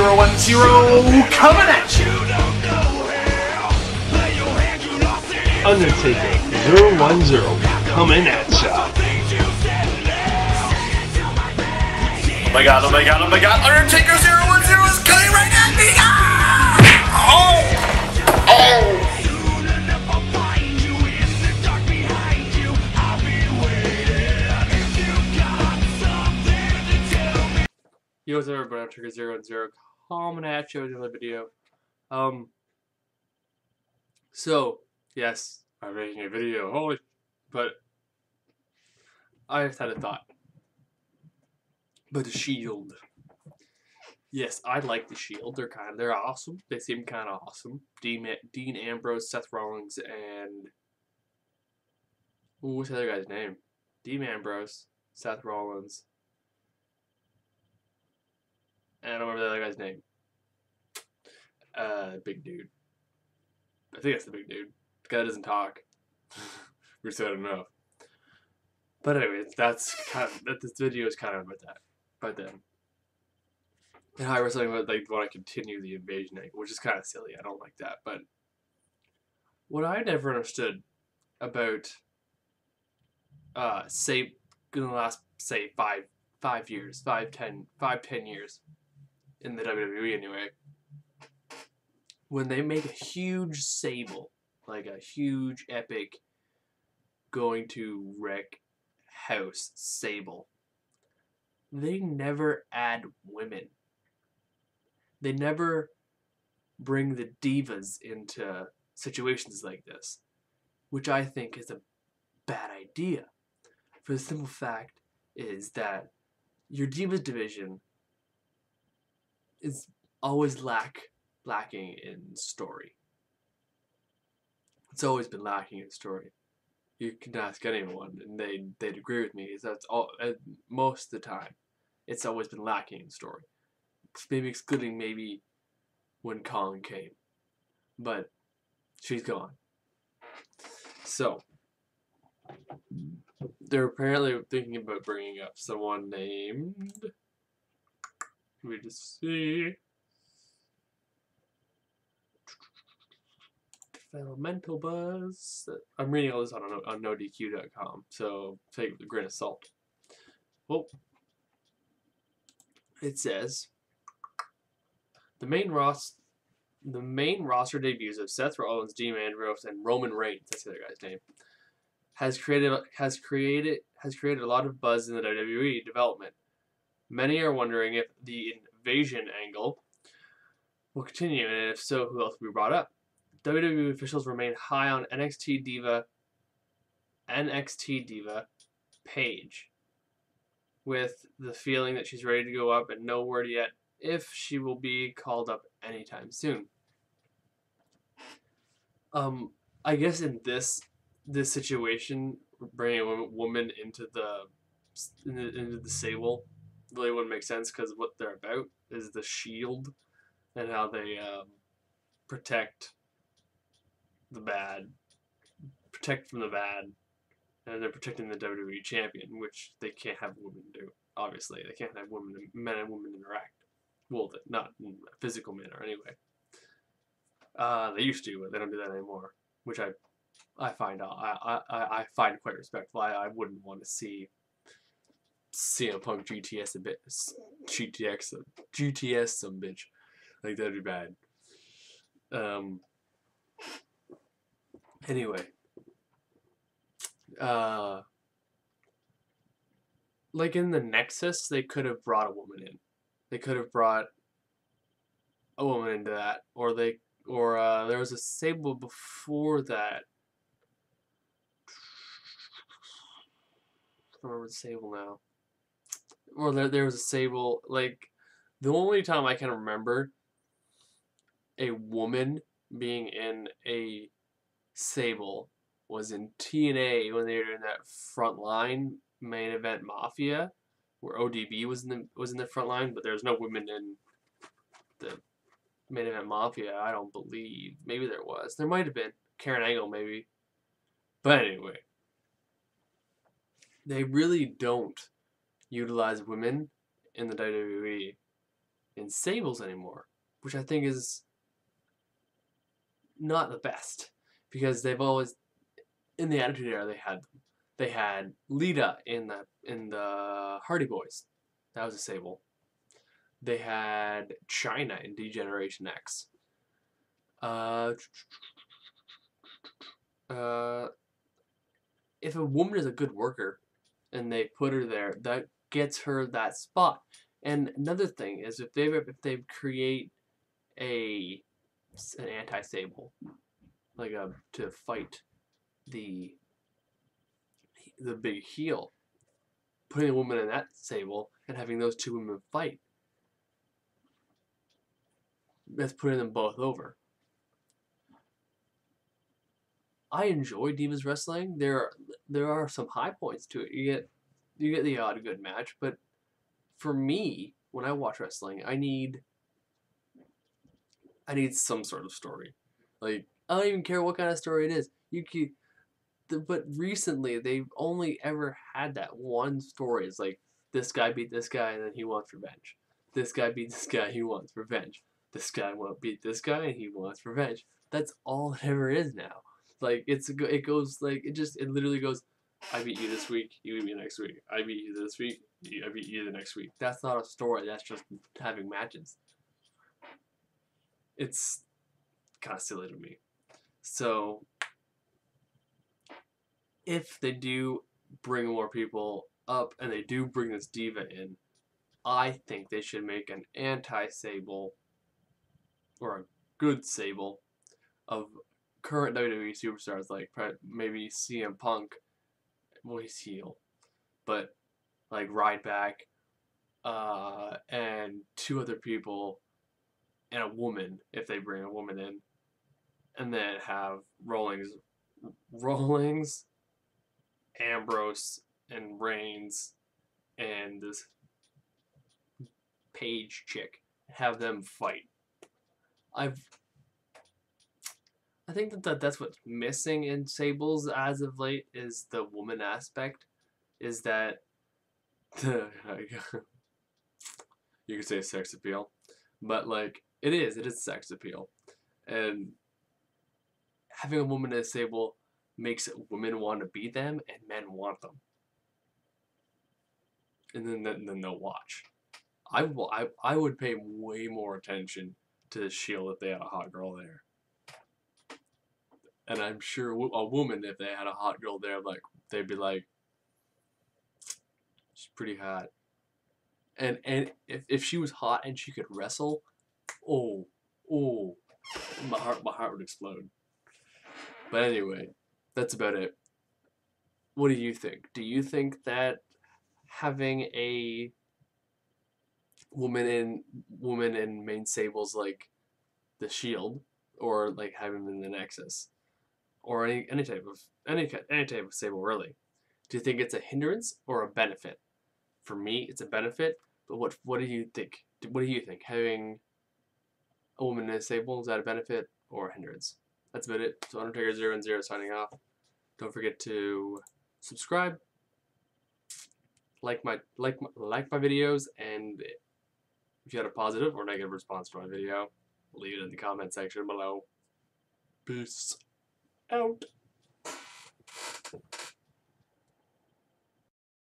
coming at you. Undertaker 010 coming at ya. Oh my god, oh my god, oh my god, Undertaker 010 is coming right at me! Ah! Oh! Oh! Yo, what's up everybody, Undertaker 010 coming at you with another video. So, yes, I'm making a video, but I just had a thought. But the Shield. Yes, I like the Shield. They're awesome. They seem kind of awesome. Dean Ambrose, Seth Rollins, and what's the other guy's name? Dean Ambrose, Seth Rollins, and I don't remember the other guy's name. Big dude. I think that's the big dude. The guy that doesn't talk. We're still don't know. But anyways, that's kind of this video is kind of about that. About them. And how I was talking about like want to continue the invasion angle, which is kind of silly. I don't like that. But what I never understood about say in the last say 5 years, 10 years in the WWE anyway, when they make a huge Sable, like a huge epic going to wreck house Sable, they never add women. They never bring the divas into situations like this, which I think is a bad idea. For the simple fact is that your divas division is always lacking in story. It's always been lacking in story. You can ask anyone, and they'd agree with me. Is that's all most of the time, it's always been lacking in story. Maybe excluding maybe when Colin came, but she's gone. So they're apparently thinking about bringing up someone named. Let me just see. Elemental Buzz. I'm reading all this on NoDQ.com, so take it with a grain of salt. Well, it says the main roster debuts of Seth Rollins, Dean Ambrose, and Roman Reigns, that's the other guy's name, has created a lot of buzz in the WWE development. Many are wondering if the invasion angle will continue, and if so, who else will be brought up. WWE officials remain high on NXT Diva Paige, with the feeling that she's ready to go up, and no word yet if she will be called up anytime soon. I guess in this situation, bringing a woman into the Sable really wouldn't make sense, because what they're about is the Shield and how they protect from the bad, and they're protecting the WWE champion, which they can't have women do. Obviously, they can't have men and women interact. Well, not in a physical manner, anyway. They used to, but they don't do that anymore, which I find quite respectful. I wouldn't want to see CM Punk GTS some bitch. Like, that'd be bad. Anyway, like in the Nexus, they could have brought a woman in. They could have brought a woman into that, or there was a Sable before that. I don't remember the Sable now. Or there was a Sable, like, the only time I can remember a woman being in a Sable was in TNA when they were in that Frontline main event Mafia, where ODB was in the front line, but there's no women in the main event Mafia, I don't believe. Maybe there was. There might have been. Karen Angle, maybe. But anyway, they really don't utilize women in the WWE in sables anymore, which I think is not the best, because they've always, in the Attitude Era, they had Lita in the Hardy Boys. That was a sable. They had China in D-Generation X. If a woman is a good worker and they put her there, that gets her that spot. And another thing is, if they create an anti-sable, like to fight the big heel, putting a woman in that sable and having those two women fight, that's putting them both over. I enjoy Divas Wrestling. There are some high points to it. You get the odd good match, but for me, when I watch wrestling, I need some sort of story. Like, I don't even care what kind of story it is. But recently they've only ever had that one story. It's like, this guy beat this guy and then he wants revenge. This guy beat this guy, he wants revenge. This guy won't beat this guy and he wants revenge. That's all it ever is now. Like, it literally goes, I beat you this week, you beat me next week. I beat you this week, I beat you the next week. That's not a story, that's just having matches. It's kind of silly to me. So, if they do bring more people up and they do bring this diva in, I think they should make an anti-sable or a good sable of current WWE superstars, like maybe CM Punk. Well, he's heel, but like Ryback, and two other people, and a woman if they bring a woman in, and then have Rawlings, Ambrose, and Reigns, and this Paige chick, have them fight. I think that's what's missing in sables as of late, is the woman aspect. Is that you could say sex appeal, but like it is sex appeal, and having a woman in a sable makes women want to beat them and men want them, and then they'll watch. I would pay way more attention to the Shield if they had a hot girl there. And I'm sure a woman, if they had a hot girl there, like, they'd be like, she's pretty hot. And if she was hot and she could wrestle, oh, my heart would explode. But anyway, that's about it. What do you think? Do you think that having a woman in main sables like the Shield, or like having them in the Nexus, or any type of sable, really, do you think it's a hindrance or a benefit? For me, it's a benefit. But what do you think? What do you think? Having a woman in a sable, is that a benefit or a hindrance? That's about it. So Undertaker 0-0 signing off. Don't forget to subscribe, like my videos, and if you had a positive or negative response to my video, leave it in the comment section below. Peace out.